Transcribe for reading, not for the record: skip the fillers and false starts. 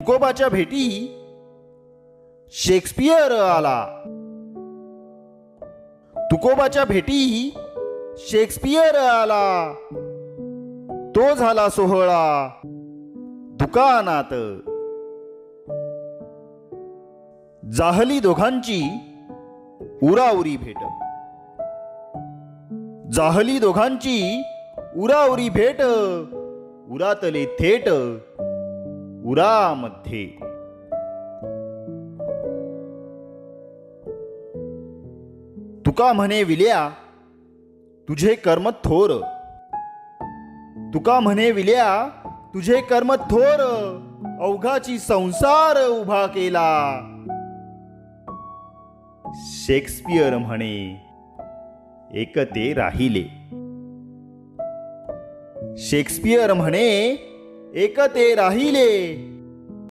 तुकोबाच्या भेटी शेक्सपियर आला. तुकोबाच्या भेटी शेक्सपियर आला. तो झाला सोहळा दुकानात. जाहली दोघांची उराउरी भेट. जाहली दोघांची उराउरी भेट. उरातले थेट उरामध्ये. तुका म्हणे विल्या तुझे कर्म थोर. तुका म्हणे विल्या तुझे कर्म थोर. अवघाची संसार उभा केला. शेक्सपियर म्हणे एकते राहिले. शेक्सपियर म्हणे एकते राहिले.